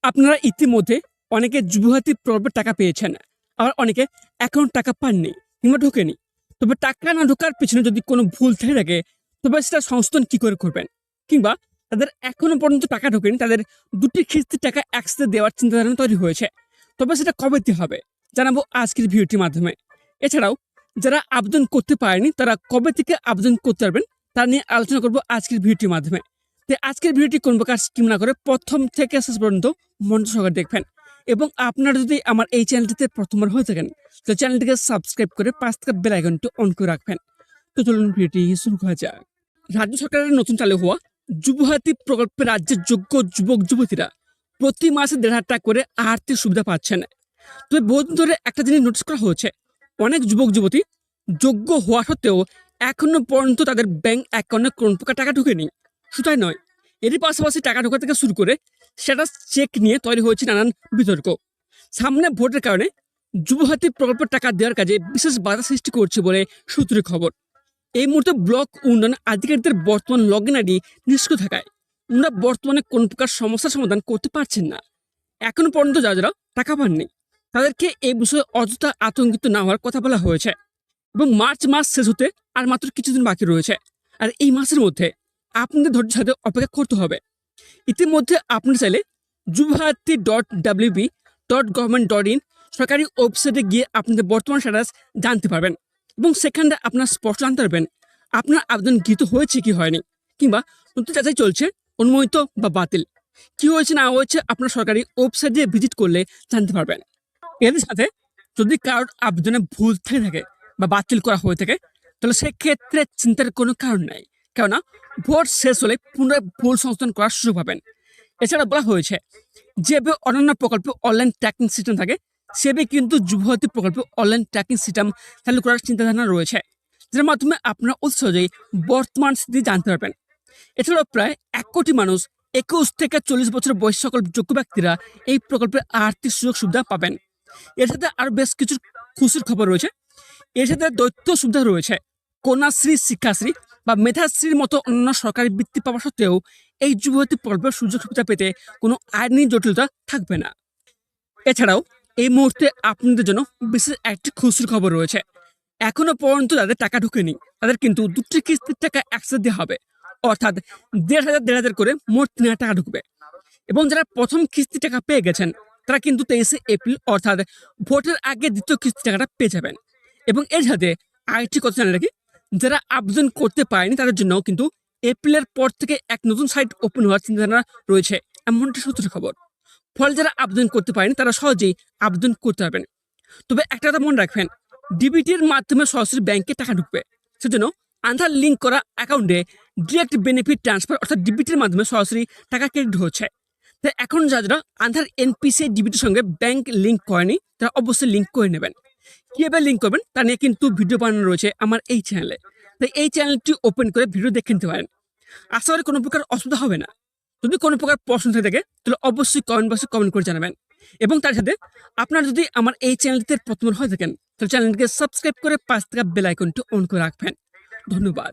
আপনারা ইতিমধ্যে অনেকে যুবহাতি প্রকল্পের টাকা পেয়েছেন, আবার অনেকে এখনো টাকা পাননি কিংবা ঢোকেনি। তবে টাকা না ঢোকার পিছনে যদি কোনো ভুল থেকে থাকে, তবে সেটা সংশোধন কি করে করবেন? কিংবা তাদের এখনো পর্যন্ত টাকা ঢোকেনি, তাদের ২টি কিস্তির টাকা একসাথে দেওয়ার চিন্তাধারণা তৈরি হয়েছে। তবে সেটা কবে দিতে হবে? জানাবো আজকের ভিডিওটির মাধ্যমে। এছাড়াও যারা আবেদন করতে পারেনি, তারা কবে থেকে আবেদন করতে পারবেন, তা নিয়ে আলোচনা করব আজকের ভিডিওটির মাধ্যমে। তো আজকের ভিডিওটি কোন প্রকার স্কিম না করে প্রথম থেকে শেষ পর্যন্ত মনোযোগ সহকারে দেখবেন। এবং আপনারা যদি আমার এই চ্যানেলটিতে প্রথমবার হয়ে থাকেন, তো চ্যানেলটিকে সাবস্ক্রাইব করে পাশ থেকে বেল আইকনটি অন করে রাখবেন। তো চলুন ভিডিওটি শুরু করা যাক। রাজ্য সরকারের নতুন চালু হওয়া যুবহাতি প্রকল্পে রাজ্যের যোগ্য যুবক যুবতীরা প্রতি মাসে ১,৫০০ টাকা করে আর্থিক সুবিধা পাচ্ছেন। তবে বহুদিন ধরে একটা জিনিস নোটিস করা হয়েছে, অনেক যুবক যুবতী যোগ্য হওয়া সত্ত্বেও এখনো পর্যন্ত তাদের ব্যাংক অ্যাকাউন্টে কোন প্রকার টাকা ঢোকেনি। শুধু তাই নয়, এরই পাশাপাশি টাকা ঢোকা থেকে শুরু করে স্ট্যাটাস চেক নিয়ে তৈরি হয়েছে নানান বিতর্ক। সামনে ভোটের কারণে যুবহাতি প্রকল্পের টাকা দেওয়ার কাজে বিশেষ বাধা সৃষ্টি করছে বলে সূত্রের খবর। এই মুহূর্তে ব্লক উন্নয়ন আধিকারিকদের বর্তমান লগ ইন আইডি নিষ্ক্রিয় থাকায় ওনারা বর্তমানে কোন প্রকার সমস্যার সমাধান করতে পারছেন না। এখনো পর্যন্ত যারা টাকা পাননি, তাদেরকে এই বিষয়ে অযথা আতঙ্কিত না হওয়ার কথা বলা হয়েছে। এবং মার্চ মাস শেষ হতে আর মাত্র কিছুদিন বাকি রয়েছে। আর এই মাসের মধ্যে আপনাদের ধৈর্যের সাথে অপেক্ষা করতে হবে। ইতিমধ্যে আপনি চাইলে jubhati.wb.government.in সরকারি ওয়েবসাইটে গিয়ে আপনাদের বর্তমান স্ট্যাটাস জানতে পারবেন এবং সেখানে আপনার স্পষ্ট জানতে পারবেন আপনার আবেদন গৃহীত হয়েছে কি হয়নি, কিংবা নতুন যাচাই চলছে, অনুমোদিত বা বাতিল, কি হয়েছে না হয়েছে আপনার সরকারি ওয়েবসাইটে ভিজিট করলে জানতে পারবেন। এর সাথে যদি কারোর আবেদনে ভুল থেকে থাকে বা বাতিল করা হয়ে থাকে, তাহলে সেক্ষেত্রে চিন্তার কোনো কারণ নাই, কেননা ভোট শেষ হলে পুনরায় ভুল সংশোধন করার সুযোগ পাবেন। এছাড়া বলা হয়েছে, যেভাবে অন্যান্য প্রকল্পে অনলাইন ট্র্যাকিং সিস্টেম থাকে, সেভাবে কিন্তু যুবহাতি প্রকল্পে অনলাইন ট্র্যাকিং সিস্টেম চালু করার চিন্তাধারণা রয়েছে, যার মাধ্যমে আপনারা অতি সহজেই বর্তমান স্থিতি জানতে পারবেন। এছাড়াও প্রায় ১ কোটি মানুষ ২১ থেকে ৪০ বছর বয়সী সকল যোগ্য ব্যক্তিরা এই প্রকল্পের আর্থিক সুযোগ সুবিধা পাবেন। এর সাথে আরো বেশ কিছু খুশির খবর রয়েছে। এর সাথে দৈত্য সুবিধা রয়েছে। কন্যাশ্রী, শিক্ষাশ্রী বা মেধাশ্রীর মতো অন্য সরকারি বৃত্তি পাওয়া সত্ত্বেও এই যুবতী প্রকল্পের সুযোগ সুবিধা পেতে কোনো আইনি জটিলতা থাকবে না। এছাড়াও এই মুহূর্তে আপনাদের জন্য বিশেষ একটি খুশির খবর রয়েছে। এখনো পর্যন্ত যাদের টাকা ঢোকেনি, তাদের কিন্তু ২টি কিস্তির টাকা একসাথে দেওয়া হবে, অর্থাৎ ১,৫০০ করে মোট ৩,০০০ টাকা ঢুকবে। এবং যারা প্রথম কিস্তি টাকা পেয়ে গেছেন, তারা কিন্তু ২৩শে এপ্রিল অর্থাৎ ভোটের আগে দ্বিতীয় কিস্তি টাকাটা পেয়ে যাবেন। এবং এর সাথে আরেকটি কথা জানা রাখি, যারা আবেদন করতে পারেনি তাদের জন্য কিন্তু এপ্রিলের পর থেকে এক নতুন সাইট ওপেন হওয়ার চিন্তাধারা রয়েছে, এমনটি সূত্রের খবর। ফলে যারা আবেদন করতে পারেনি তারা সহজেই আবেদন করতে পারবেন। তবে একটা কথা মনে রাখবেন, ডিবিটির মাধ্যমে সরাসরি ব্যাংকে টাকা ঢুকবে, সেজন্য আধার লিঙ্ক করা অ্যাকাউন্টে ডিরেক্ট বেনিফিট ট্রান্সফার অর্থাৎ ডিবিটির মাধ্যমে সরাসরি টাকা ক্রেডিট হচ্ছে। তাই এখন যারা আধার এনপিসি ডিবিটির সঙ্গে ব্যাংক লিঙ্ক করেনি, তারা অবশ্যই লিঙ্ক করে নেবেন। কিভাবে লিঙ্ক করবেন তা নিয়ে কিন্তু ভিডিও বানানো রয়েছে আমার এই চ্যানেলে, তাই এই চ্যানেলটি ওপেন করে ভিডিও দেখে নিতে পারেন। আশা করি কোনো প্রকার অসুবিধা হবে না। যদি কোনো প্রকার প্রশ্ন থেকে থাকে, তাহলে অবশ্যই কমেন্ট বক্সে কমেন্ট করে জানাবেন। এবং তার সাথে আপনারা যদি আমার এই চ্যানেলটিতে প্রথমবার হয়ে থাকেন, তাহলে চ্যানেলটিকে সাবস্ক্রাইব করে পাশ থেকে বেল আইকনটি অন করে রাখবেন। ধন্যবাদ।